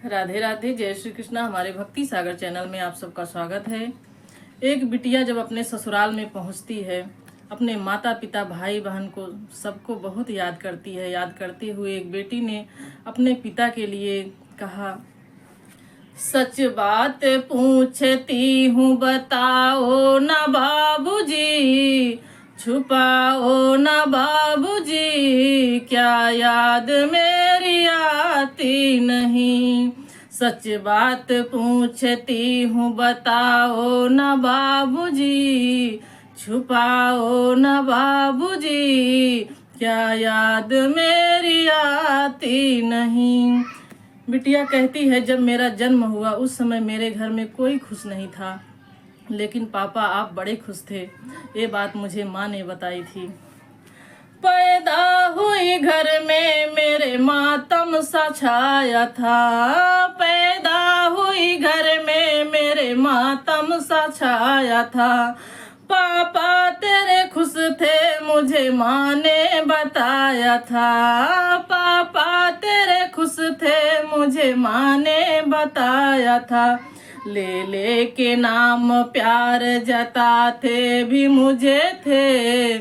राधे राधे, जय श्री कृष्णा। हमारे भक्ति सागर चैनल में आप सबका स्वागत है। एक बिटिया जब अपने ससुराल में पहुंचती है, अपने माता पिता भाई बहन को सबको बहुत याद करती है। याद करते हुए एक बेटी ने अपने पिता के लिए कहा, सच बात पूछती हूँ बताओ ना बाबूजी, छुपाओ ना बाबूजी, क्या याद मेरी आती नहीं। सच बात पूछती हूँ बताओ ना बाबूजी, छुपाओ ना बाबूजी, क्या याद मेरी आती नहीं। बिटिया कहती है, जब मेरा जन्म हुआ उस समय मेरे घर में कोई खुश नहीं था, लेकिन पापा आप बड़े खुश थे। ये बात मुझे माँ ने बताई थी। पैदा हुई घर में मेरे मातम सा छाया था, पैदा हुई घर में मेरे मातम सा छाया था। पापा तेरे खुश थे मुझे माँ ने बताया था, पापा तेरे खुश थे मुझे माँ ने बताया था। ले ले के नाम प्यार जताते भी मुझे थे,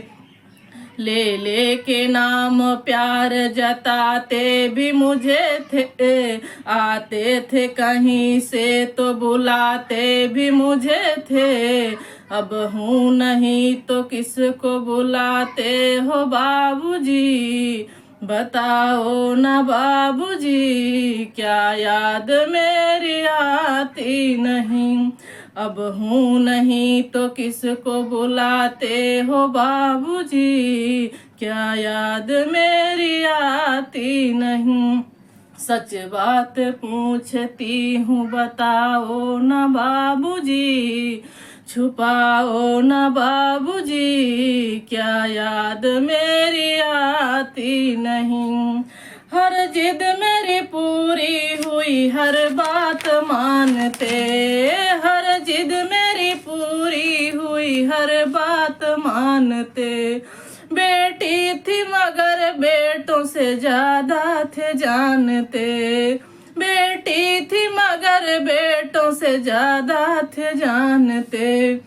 ले ले के नाम प्यार जताते भी मुझे थे। आते थे कहीं से तो बुलाते भी मुझे थे। अब हूँ नहीं तो किसको बुलाते हो बाबूजी, बताओ ना बाबूजी, क्या याद मेरी आती नहीं। अब हूँ नहीं तो किसको बुलाते हो बाबूजी, क्या याद मेरी आती नहीं। सच बात पूछती हूँ बताओ ना बाबूजी, छुपाओ ना बाबूजी, क्या याद मेरी आती नहीं। हर जिद मेरी पूरी हुई, हर बात मानते, हर जिद मेरी पूरी हुई, हर बात मानते। बेटी थी मगर बेटों से ज्यादा थे जानते, बेटी थी मगर बेटों से ज्यादा थे जानते।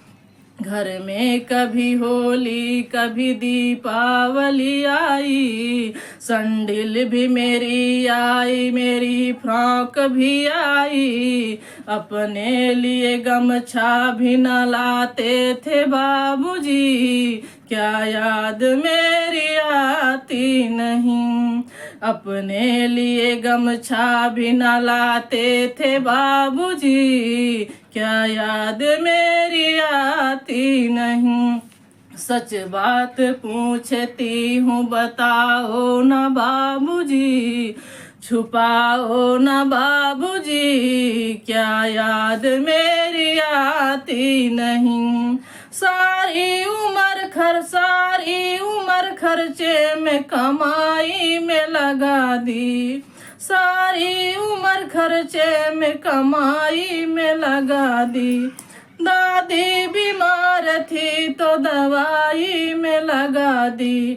घर में कभी होली कभी दीपावली आई, संडिल भी मेरी आई, मेरी फ्रॉक भी आई। अपने लिए गमछा भी न लाते थे बाबूजी, क्या याद मेरी आती नहीं। अपने लिए गमछा भी न लाते थे बाबूजी, क्या याद मेरी आती नहीं। सच बात पूछती हूँ बताओ ना बाबूजी, छुपाओ ना बाबूजी, क्या याद मेरी आती नहीं। सारी उम्र खर्चे में कमाई में लगा दी, सारी उम्र खर्चे में कमाई में लगा दी। दादी बीमार थी तो दवाई में लगा दी,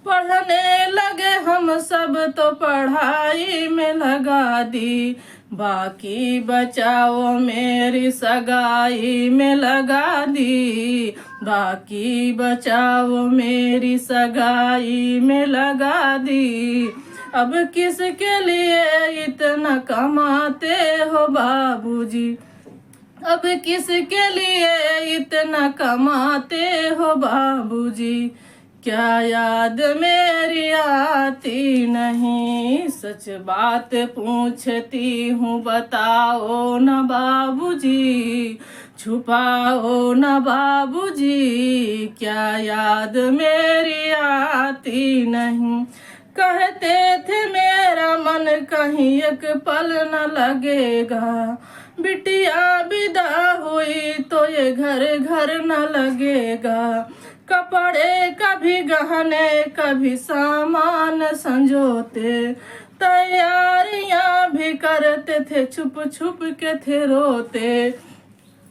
पढ़ने लगे हम सब तो पढ़ाई में लगा दी। बाकी बचाओ मेरी सगाई में लगा दी, बाकी बचाओ मेरी सगाई में लगा दी। अब किसके लिए इतना कमाते हो बाबूजी, अब किसके लिए इतना कमाते हो बाबूजी, क्या याद मेरी आती नहीं। सच बात पूछती हूँ बताओ ना बाबूजी, छुपाओ ना बाबूजी, क्या याद मेरी आती नहीं। कहते थे मेरा मन कहीं एक पल न लगेगा, बिटिया विदा हुई तो ये घर घर न लगेगा। कपड़े कभी गहने कभी सामान संजोते, तैयारियां भी करते थे छुप छुप के थे रोते।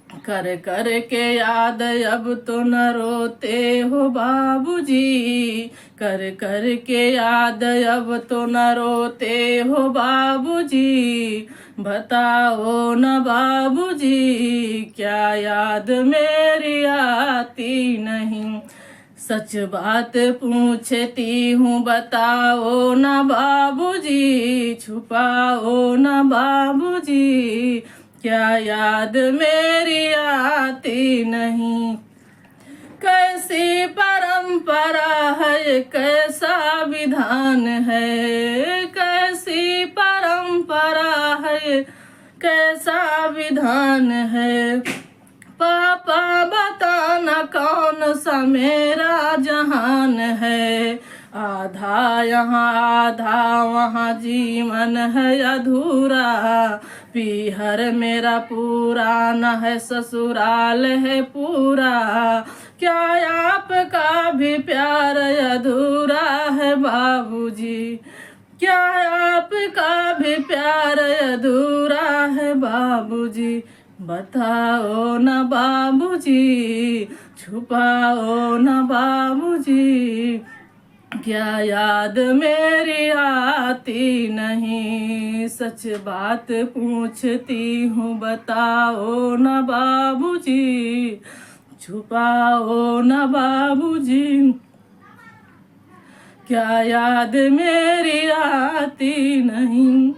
कर कर के याद अब तो न रोते हो बाबूजी, कर कर के याद अब तो न रोते हो बाबूजी, बताओ न बाबूजी क्या याद मेरी आती नहीं। सच बात पूछती हूँ बताओ न बाबूजी, छुपाओ न बाबूजी क्या याद मेरी आती नहीं। कैसी परंपरा है कैसा विधान है, कैसी परंपरा है कैसा विधान है, पापा बताना कौन सा मेरा जहान है। आधा यहाँ आधा वहाँ जीवन है अधूरा, पीहर मेरा पुराना है ससुराल है पूरा, क्या आपका भी प्यार अधूरा है बाबूजी, क्या आपका भी प्यार अधूरा है बाबूजी, बताओ न बाबूजी, छुपाओ न बाबूजी क्या याद मेरी आती नहीं। सच बात पूछती हूँ बताओ न बाबूजी, छुपाओ न बाबूजी क्या याद मेरी आती नहीं।